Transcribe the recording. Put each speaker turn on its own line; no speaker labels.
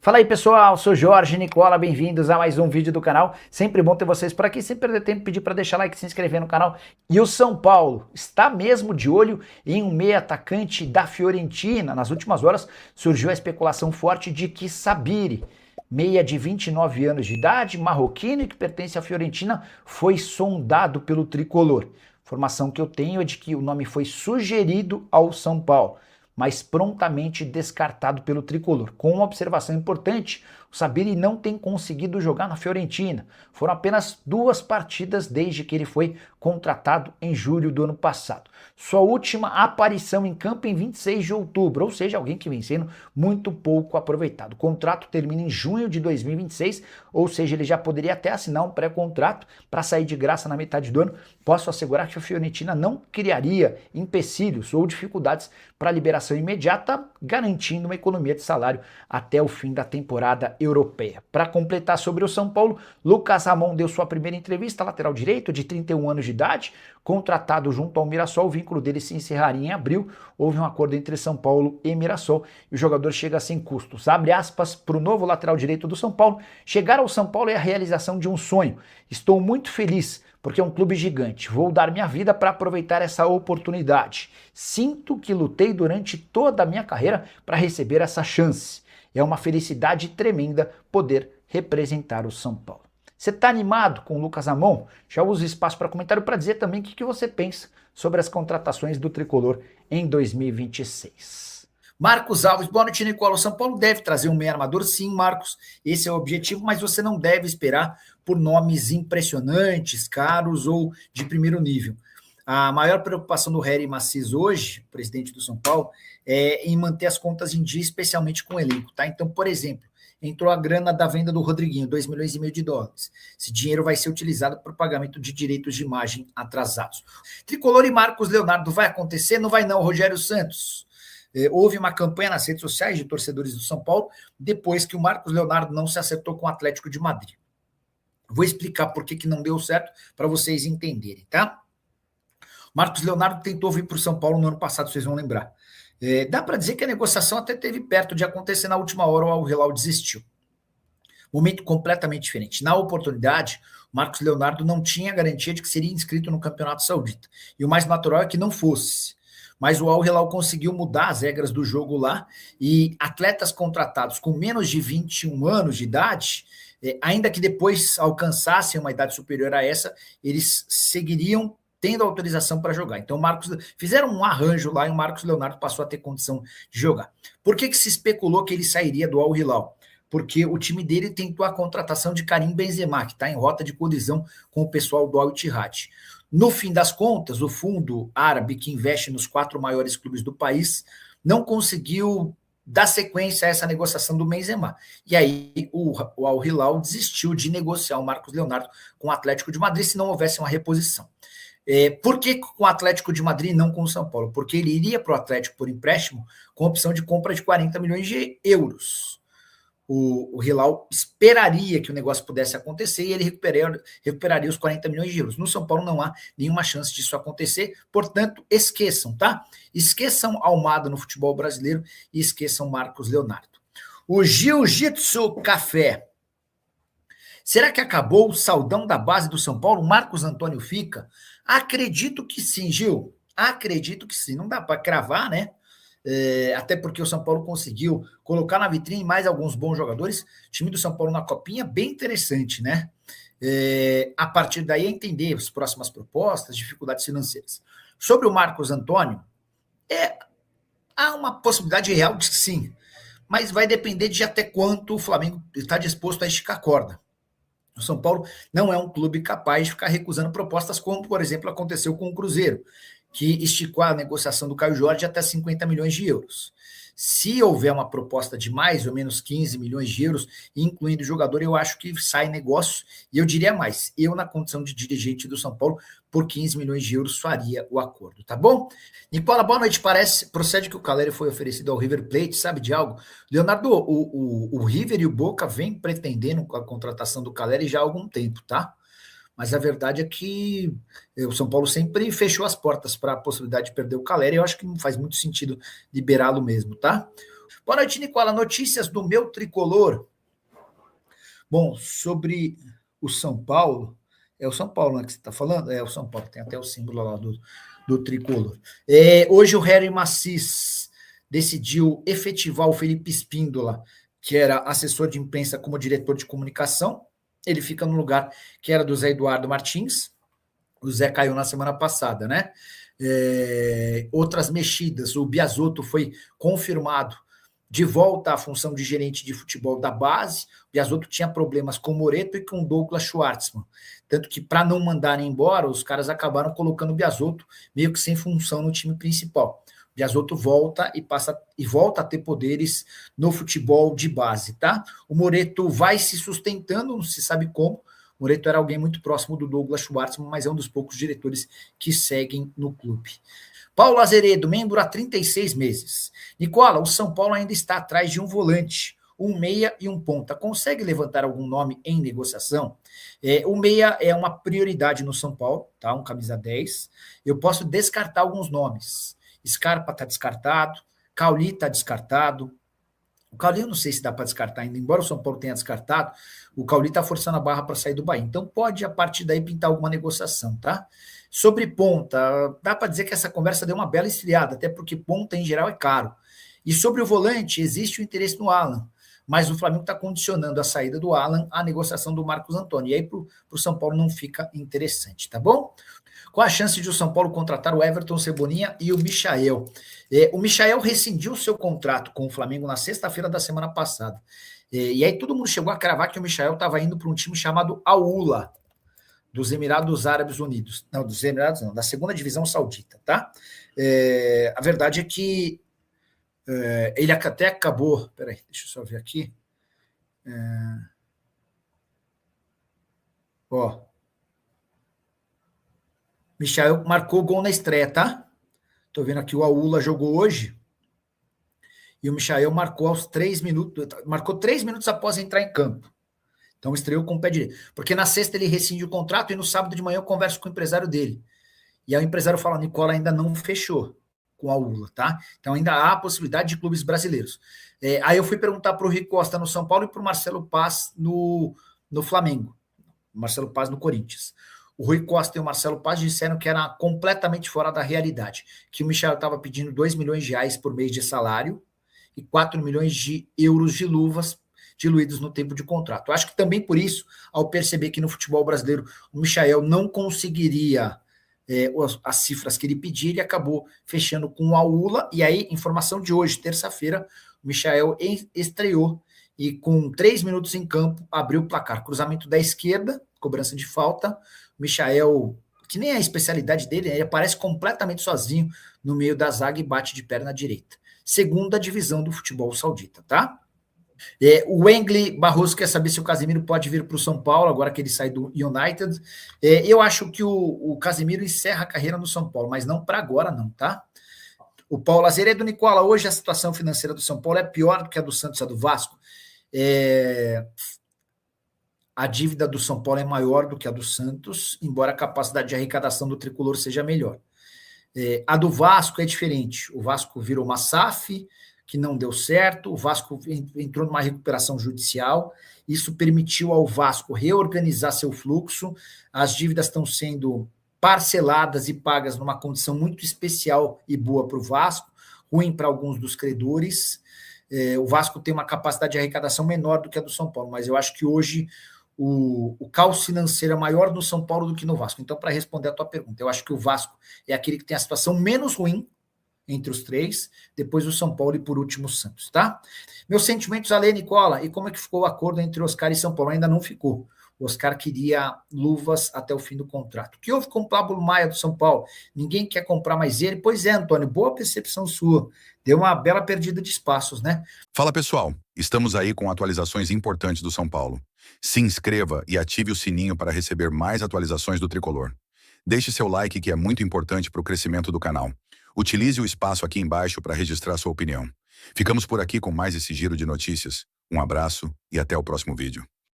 Fala aí pessoal, sou Jorge Nicola, bem-vindos a mais um vídeo do canal. Sempre bom ter vocês por aqui, sem perder tempo, pedir para deixar like, se inscrever no canal. E o São Paulo está mesmo de olho em um meia atacante da Fiorentina. Nas últimas horas surgiu a especulação forte de que Sabiri, meia de 29 anos de idade, marroquino e que pertence à Fiorentina, foi sondado pelo tricolor. Informação que eu tenho é de que o nome foi sugerido ao São Paulo, mas prontamente descartado pelo tricolor. Com uma observação importante, o Sabiri não tem conseguido jogar na Fiorentina. Foram apenas 2 partidas desde que ele foi contratado em julho do ano passado. Sua última aparição em campo em 26 de outubro, ou seja, alguém que vem sendo muito pouco aproveitado. O contrato termina em junho de 2026, ou seja, ele já poderia até assinar um pré-contrato para sair de graça na metade do ano. Posso assegurar que a Fiorentina não criaria empecilhos ou dificuldades para a liberação imediata, garantindo uma economia de salário até o fim da temporada europeia. Para completar sobre o São Paulo, Lucas Ramon deu sua primeira entrevista, lateral direito, de 31 anos de idade, contratado junto ao Mirassol. O vínculo dele se encerraria em abril. Houve um acordo entre São Paulo e Mirassol e o jogador chega sem custos. Abre aspas para o novo lateral direito do São Paulo: chegar ao São Paulo é a realização de um sonho. Estou muito feliz porque é um clube gigante. Vou dar minha vida para aproveitar essa oportunidade. Sinto que lutei durante toda a minha carreira para receber essa chance. É uma felicidade tremenda poder representar o São Paulo. Você está animado com o Lucas Ramon? Já usa o espaço para comentário para dizer também o que você pensa sobre as contratações do Tricolor em 2026. Marcos Alves, boa noite, Nicola. O São Paulo deve trazer um meio armador? Sim, Marcos, esse é o objetivo, mas você não deve esperar por nomes impressionantes, caros ou de primeiro nível. A maior preocupação do Harry Macis hoje, presidente do São Paulo, é em manter as contas em dia, especialmente com o elenco, tá? Então, por exemplo, entrou a grana da venda do Rodriguinho, 2,5 milhões de dólares. Esse dinheiro vai ser utilizado para o pagamento de direitos de imagem atrasados. Tricolor e Marcos Leonardo vai acontecer? Não vai não, Rogério Santos. Houve uma campanha nas redes sociais de torcedores do São Paulo depois que o Marcos Leonardo não se acertou com o Atlético de Madrid. Vou explicar por que não deu certo para vocês entenderem, tá? Marcos Leonardo tentou vir para o São Paulo no ano passado, vocês vão lembrar. Dá para dizer que a negociação até teve perto de acontecer na última hora, o Al Hilal desistiu. Momento completamente diferente. Na oportunidade, o Marcos Leonardo não tinha garantia de que seria inscrito no Campeonato Saudita. E o mais natural é que não fosse. Mas o Al Hilal conseguiu mudar as regras do jogo lá e atletas contratados com menos de 21 anos de idade, ainda que depois alcançassem uma idade superior a essa, eles seguiriam tendo autorização para jogar. Então, fizeram um arranjo lá e o Marcos Leonardo passou a ter condição de jogar. Por que se especulou que ele sairia do Al Hilal? Porque o time dele tentou a contratação de Karim Benzema, que está em rota de colisão com o pessoal do Al Ittihad. No fim das contas, o fundo árabe que investe nos 4 maiores clubes do país não conseguiu dar sequência a essa negociação do Benzema. E aí o Al Hilal desistiu de negociar o Marcos Leonardo com o Atlético de Madrid se não houvesse uma reposição. Por que com o Atlético de Madrid e não com o São Paulo? Porque ele iria para o Atlético por empréstimo com opção de compra de 40 milhões de euros. O Hilal esperaria que o negócio pudesse acontecer e ele recuperaria os 40 milhões de euros. No São Paulo não há nenhuma chance disso acontecer, portanto, esqueçam, tá? Esqueçam Almada no futebol brasileiro e esqueçam Marcos Leonardo. O Jiu-Jitsu Café. Será que acabou o saudão da base do São Paulo? Marcos Antônio fica? Acredito que sim, Gil. Acredito que sim. Não dá para cravar, né? Até porque o São Paulo conseguiu colocar na vitrine mais alguns bons jogadores. O time do São Paulo na Copinha, bem interessante, né? A partir daí, é entender as próximas propostas, dificuldades financeiras. Sobre o Marcos Antônio, há uma possibilidade real de que sim, mas vai depender de até quanto o Flamengo está disposto a esticar a corda. O São Paulo não é um clube capaz de ficar recusando propostas, como, por exemplo, aconteceu com o Cruzeiro, que esticou a negociação do Caio Jorge até 50 milhões de euros. Se houver uma proposta de mais ou menos 15 milhões de euros, incluindo o jogador, eu acho que sai negócio. E eu diria mais, eu, na condição de dirigente do São Paulo, por 15 milhões de euros faria o acordo, tá bom? Nicola, boa noite. Procede que o Caleri foi oferecido ao River Plate, sabe de algo? Leonardo, o River e o Boca vêm pretendendo a contratação do Caleri já há algum tempo, tá? Mas a verdade é que o São Paulo sempre fechou as portas para a possibilidade de perder o Caleri. Eu acho que não faz muito sentido liberá-lo mesmo, tá? Boa noite, Nicola. Notícias do meu tricolor. Bom, sobre o São Paulo, é o São Paulo, né, que você está falando? É o São Paulo, tem até o símbolo lá do tricolor. Hoje o Harry Macis decidiu efetivar o Felipe Espíndola, que era assessor de imprensa como diretor de comunicação. Ele fica no lugar que era do Zé Eduardo Martins. O Zé caiu na semana passada, né? Outras mexidas, o Biasotto foi confirmado de volta à função de gerente de futebol da base. O Biasotto tinha problemas com o Moreto e com o Douglas Schwartzman. Tanto que, para não mandarem embora, os caras acabaram colocando o Biasotto meio que sem função no time principal. O Biasotto volta e volta a ter poderes no futebol de base, tá? O Moreto vai se sustentando, não se sabe como. O Moreto era alguém muito próximo do Douglas Schwartzman, mas é um dos poucos diretores que seguem no clube. Paulo Azeredo, membro há 36 meses. Nicola, o São Paulo ainda está atrás de um volante, um meia e um ponta. Consegue levantar algum nome em negociação? O meia é uma prioridade no São Paulo, tá? Um camisa 10. Eu posso descartar alguns nomes. Scarpa está descartado, Cauli está descartado. O Cauli eu não sei se dá para descartar ainda, embora o São Paulo tenha descartado, o Cauli está forçando a barra para sair do Bahia. Então pode, a partir daí, pintar alguma negociação, tá? Sobre ponta, dá para dizer que essa conversa deu uma bela esfriada, até porque ponta, em geral, é caro. E sobre o volante, existe o interesse no Alan, mas o Flamengo está condicionando a saída do Alan à negociação do Marcos Antônio. E aí, para o São Paulo, não fica interessante, tá bom? Qual a chance de o São Paulo contratar o Everton, Cebolinha e o Michael? O Michael rescindiu seu contrato com o Flamengo na sexta-feira da semana passada. E aí todo mundo chegou a cravar que o Michael estava indo para um time chamado Al-Ula, dos Emirados Árabes Unidos. Não, dos Emirados não, da segunda divisão saudita, tá? A verdade é que ele até acabou... Peraí, deixa eu só ver aqui. Michael marcou gol na estreia, tá? Tô vendo aqui o Al-Ula jogou hoje. E o Michael marcou aos 3 minutos. Marcou 3 minutos após entrar em campo. Então estreou com o pé direito. Porque na sexta ele rescinde o contrato e no sábado de manhã eu converso com o empresário dele. E aí o empresário fala: Nicola ainda não fechou com a ULA, tá? Então ainda há a possibilidade de clubes brasileiros. Aí eu fui perguntar para o Rui Costa no São Paulo e para o Marcelo Paz no Flamengo. O Marcelo Paz no Corinthians. O Rui Costa e o Marcelo Paz disseram que era completamente fora da realidade, que o Michel estava pedindo 2 milhões de reais por mês de salário e 4 milhões de euros de luvas diluídos no tempo de contrato. Eu acho que também por isso, ao perceber que no futebol brasileiro o Michael não conseguiria as cifras que ele pedia, ele acabou fechando com o Al-Ula. E aí, informação de hoje, terça-feira, o Michael estreou e com 3 minutos em campo abriu o placar. Cruzamento da esquerda, cobrança de falta. O Michael, que nem é a especialidade dele, ele aparece completamente sozinho no meio da zaga e bate de perna direita. Segunda divisão do futebol saudita, tá? O Wengli Barroso quer saber se o Casemiro pode vir para o São Paulo, agora que ele sai do United. Eu acho que o Casemiro encerra a carreira no São Paulo, mas não para agora não, tá? O Paulo Azeredo, Nicola, hoje a situação financeira do São Paulo é pior do que a do Santos e a do Vasco. A dívida do São Paulo é maior do que a do Santos, embora a capacidade de arrecadação do tricolor seja melhor. A do Vasco é diferente. O Vasco virou uma SAF, que não deu certo, o Vasco entrou numa recuperação judicial, isso permitiu ao Vasco reorganizar seu fluxo, as dívidas estão sendo parceladas e pagas numa condição muito especial e boa para o Vasco, ruim para alguns dos credores. O Vasco tem uma capacidade de arrecadação menor do que a do São Paulo, mas eu acho que hoje o caos financeiro é maior no São Paulo do que no Vasco. Então, para responder a tua pergunta, eu acho que o Vasco é aquele que tem a situação menos ruim entre os três, depois o São Paulo e por último o Santos, tá? Meus sentimentos, Ale, Nicola, e como é que ficou o acordo entre Oscar e São Paulo? Ainda não ficou. O Oscar queria luvas até o fim do contrato. O que houve com o Pablo Maia do São Paulo? Ninguém quer comprar mais ele? Pois é, Antônio, boa percepção sua. Deu uma bela perdida de espaços, né?
Fala, pessoal. Estamos aí com atualizações importantes do São Paulo. Se inscreva e ative o sininho para receber mais atualizações do Tricolor. Deixe seu like, que é muito importante para o crescimento do canal. Utilize o espaço aqui embaixo para registrar sua opinião. Ficamos por aqui com mais esse giro de notícias. Um abraço e até o próximo vídeo.